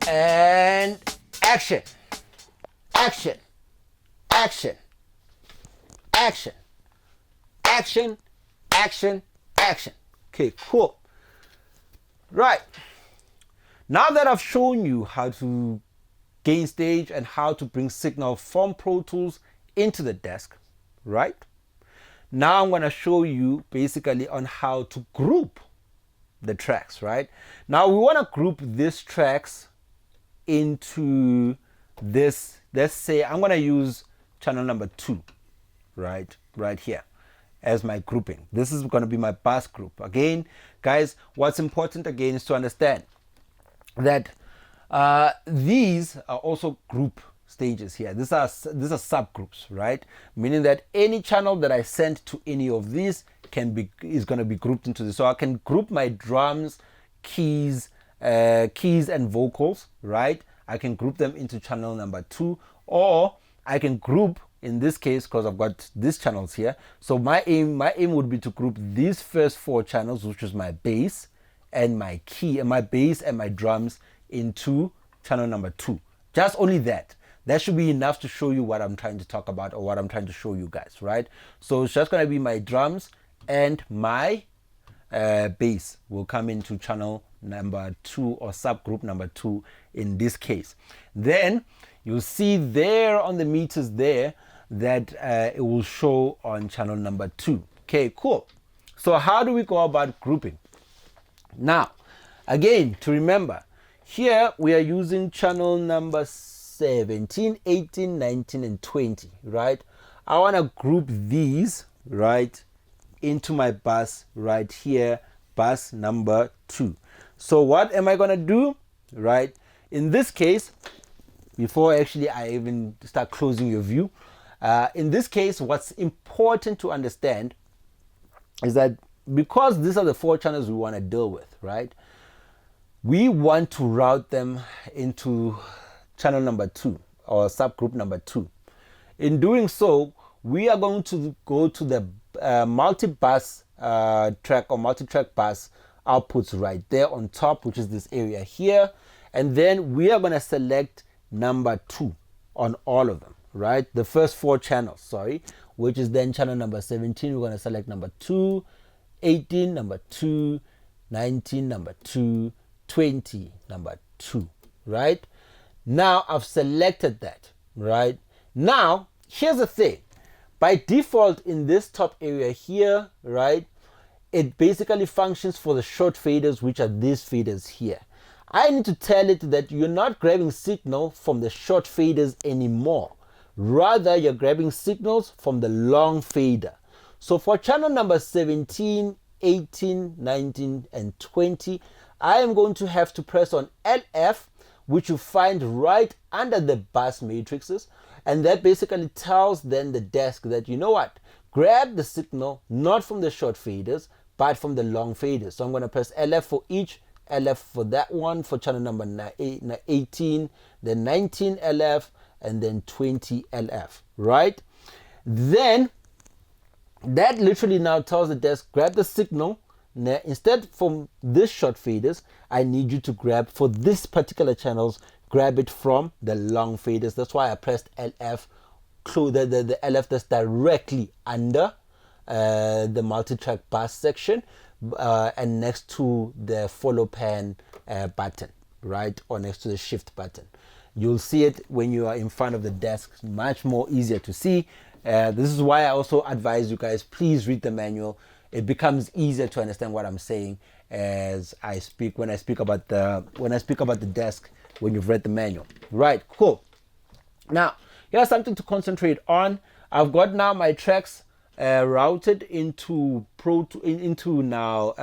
And action, action, action, action, action, action, action. Okay, cool. Right. Now that I've shown you how to gain stage and how to bring signal from Pro Tools into the desk, right? Now I'm going to show you basically on how to group the tracks, right? Now we want to group these tracks into this. Let's say I'm going to use channel number 2, right here as my grouping. This is going to be my bass group. Again, guys, what's important again is to understand that these are also group stages here. These are subgroups, right? Meaning that any channel that I send to any of these is going to be grouped into this. So I can group my drums, keys and vocals, right? I can group them into channel number 2, or I can group, in this case, because I've got these channels here. So my aim would be to group these first 4 channels, which is my bass and my key and my bass and my drums, into channel number 2. Just only that. That should be enough to show you what I'm trying to talk about or what I'm trying to show you guys, right? So it's just going to be my drums and my bass will come into channel number 2 or subgroup number 2 in this case. Then you'll see there on the meters there that it will show on channel number 2. Okay, cool. So how do we go about grouping? Now, again, to remember, here we are using channel number 17, 18, 19, and 20, right? I want to group these, right, into my bus right here, bus number 2. So what am I going to do, right? In this case, before actually I even start closing your view, in this case, what's important to understand is that because these are the 4 channels we want to deal with, right? We want to route them into channel number 2 or subgroup number 2. In doing so, we are going to go to the multi-bus track or multi-track bus outputs right there on top, which is this area here. And then we are going to select number 2 on all of them, right? The first 4 channels, sorry, which is then channel number 17. We're going to select number 2, 18, number 2, 19, number 2, 20, number 2, right? Now I've selected that, right? Now, here's the thing. By default in this top area here, right, it basically functions for the short faders, which are these faders here. I need to tell it that you're not grabbing signal from the short faders anymore. Rather, you're grabbing signals from the long fader. So for channel number 17, 18, 19, and 20, I am going to have to press on LF, which you find right under the bus matrices. And that basically tells then the desk that, you know what, grab the signal not from the short faders, but from the long faders. So I'm going to press LF for each, LF for that one, for channel number 18, then 19 LF, and then 20 LF, right? Then that literally now tells the desk, grab the signal. Now, instead from this short faders, I need you to grab for this particular channels, grab it from the long faders. That's why I pressed LF, the LF that's directly under the multi-track bus section and next to the follow pan button, right? Or next to the shift button. You'll see it when you are in front of the desk, much more easier to see. This is why I also advise you guys, please read the manual. It becomes easier to understand what I'm saying as I speak when I speak about the desk when you've read the manual. Right, cool. Now, here's something to concentrate on. I've got now my tracks routed into now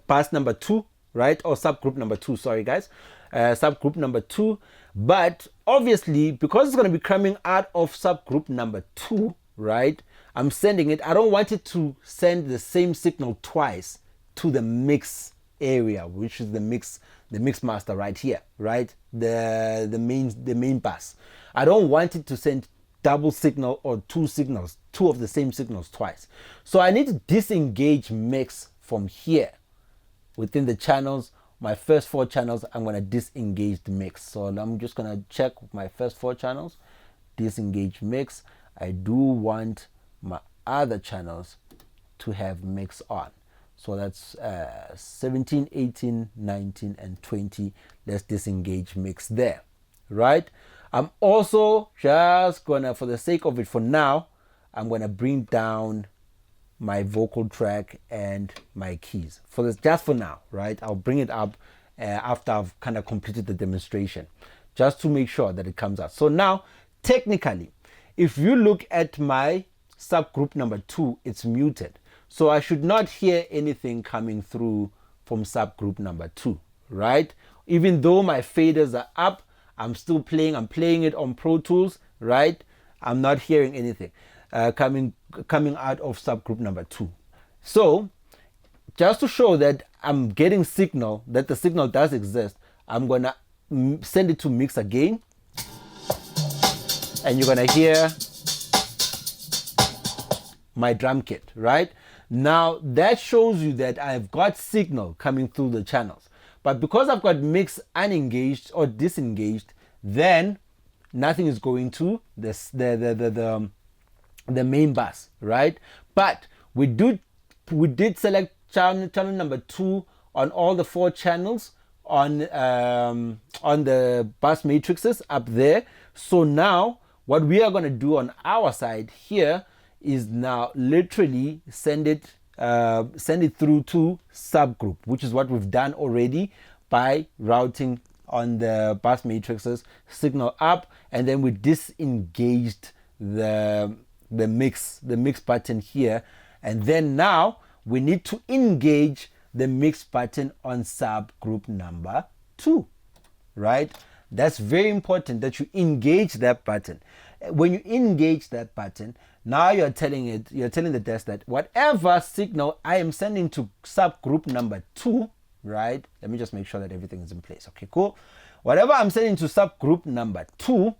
bus number 2, right? Or subgroup number 2, sorry guys. Subgroup number 2. But obviously, because it's going to be coming out of subgroup number 2, right? I'm sending it. I don't want it to send the same signal twice to the mix area, which is the mix master right here, right? The main bus. I don't want it to send double signal or two of the same signals twice. So I need to disengage mix from here within the channels, my first 4 channels, I'm going to disengage the mix. So I'm just going to check my first 4 channels, disengage mix. I do want my other channels to have mix on. So that's 17, 18, 19, and 20. Let's disengage mix there, right? I'm also just gonna, for the sake of it for now, I'm gonna bring down my vocal track and my keys for this, just for now, right? I'll bring it up after I've kind of completed the demonstration, just to make sure that it comes out. So now, technically, if you look at my subgroup number 2, it's muted. So I should not hear anything coming through from subgroup number 2, right? Even though my faders are up, I'm still playing. I'm playing it on Pro Tools, right? I'm not hearing anything coming out of subgroup number 2. So just to show that I'm getting signal, that the signal does exist, I'm gonna send it to mix again, and you're gonna hear my drum kit, right? Now that shows you that I've got signal coming through the channels, but because I've got mix unengaged or disengaged, then nothing is going to this the main bus, right? But we did select channel number 2 on all the 4 channels on the bus matrices up there. So now what we are going to do on our side here is now literally send it through to subgroup, which is what we've done already by routing on the bus matrices, signal up, and then we disengaged the mix button here, and then now we need to engage the mix button on subgroup number 2, right? That's very important that you engage that button. When you engage that button, now you're telling the desk that whatever signal I am sending to subgroup number 2, right? Let me just make sure that everything is in place. Okay, cool. Whatever I'm sending to subgroup number 2,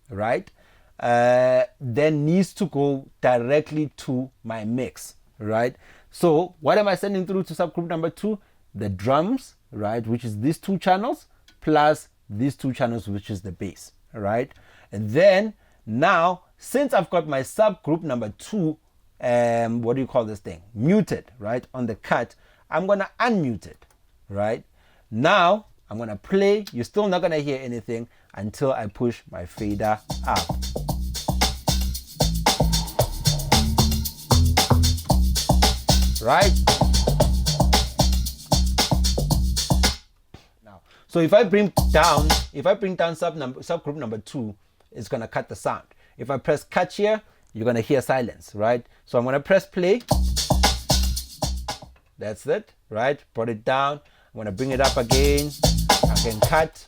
right, then needs to go directly to my mix, right? So what am I sending through to subgroup number 2? The drums, right, which is these 2 channels, plus these 2 channels, which is the bass, right? And then now, since I've got my subgroup number 2, what do you call this thing? Muted, right, on the cut, I'm gonna unmute it, right? Now, I'm gonna play. You're still not gonna hear anything until I push my fader up. Right? Now, so if I bring down subgroup number 2, it's gonna cut the sound. If I press cut here, you're gonna hear silence, right? So I'm gonna press play. That's it, right? Brought it down. I'm gonna bring it up again. I can cut,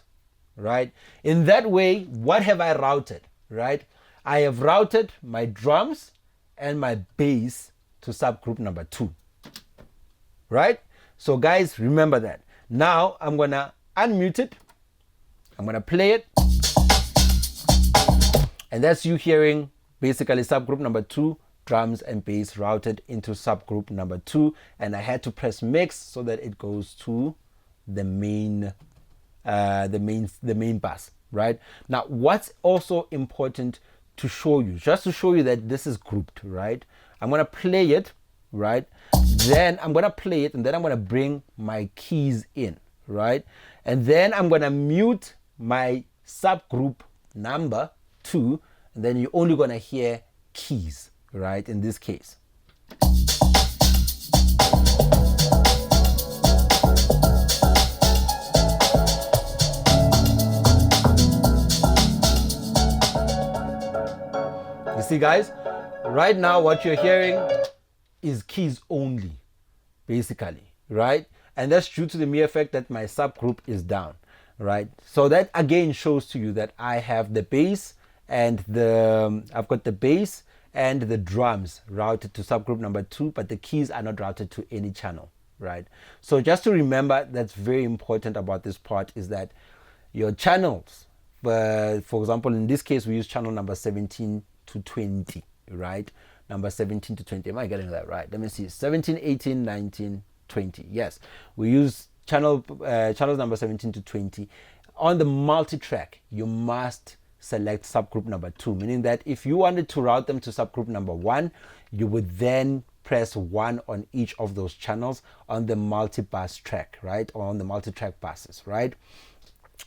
right? In that way, what have I routed, right? I have routed my drums and my bass to subgroup number 2, right? So guys, remember that. Now I'm gonna unmute it. I'm gonna play it. And that's you hearing basically subgroup number 2, drums and bass routed into subgroup number 2. And I had to press mix so that it goes to the main bus, right? Now, what's also important to show you, just to show you that this is grouped, right? I'm gonna play it, right? Then I'm gonna play it, and then I'm gonna bring my keys in, right? And then I'm gonna mute my subgroup number 2, and then you're only gonna hear keys, right? In this case. You see, guys, right now what you're hearing is keys only, basically, right? And that's due to the mere fact that my subgroup is down, right? So that again shows to you that I have the bass and I've got the bass and the drums routed to subgroup number 2, but the keys are not routed to any channel, right? So just to remember, that's very important about this part, is that your channels, for example, in this case, we use channel number 17 to 20, right? Number 17 to 20. Am I getting that right? Let me see. 17, 18, 19, 20. Yes, we use channels number 17 to 20, on the multi-track, you must select subgroup number 2, meaning that if you wanted to route them to subgroup number 1, you would then press 1 on each of those channels on the multi-bus track, right? Or on the multi-track buses, right?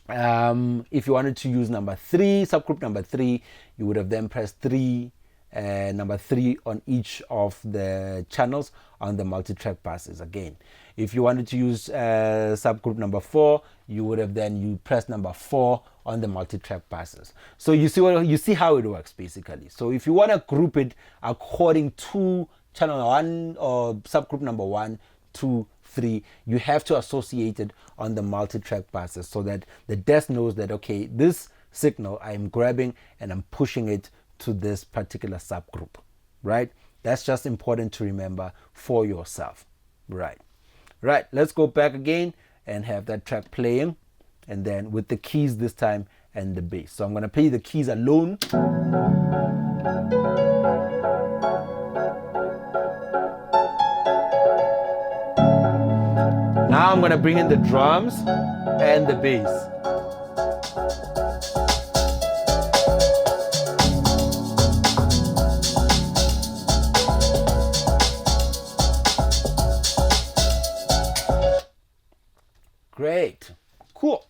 If you wanted to use number 3, subgroup number 3, you would have then pressed number 3 on each of the channels on the multi-track buses again. If you wanted to use subgroup number 4, you would have then pressed number 4 on the multi-track buses. So you see how it works basically. So if you want to group it according to channel 1 or subgroup number 1, 2, 3, you have to associate it on the multi-track buses so that the desk knows that, okay, this signal I'm grabbing and I'm pushing it to this particular subgroup, right? That's just important to remember for yourself, right? Right, let's go back again and have that track playing, and then with the keys this time and the bass. So I'm going to play the keys alone. Now I'm going to bring in the drums and the bass. Great, cool.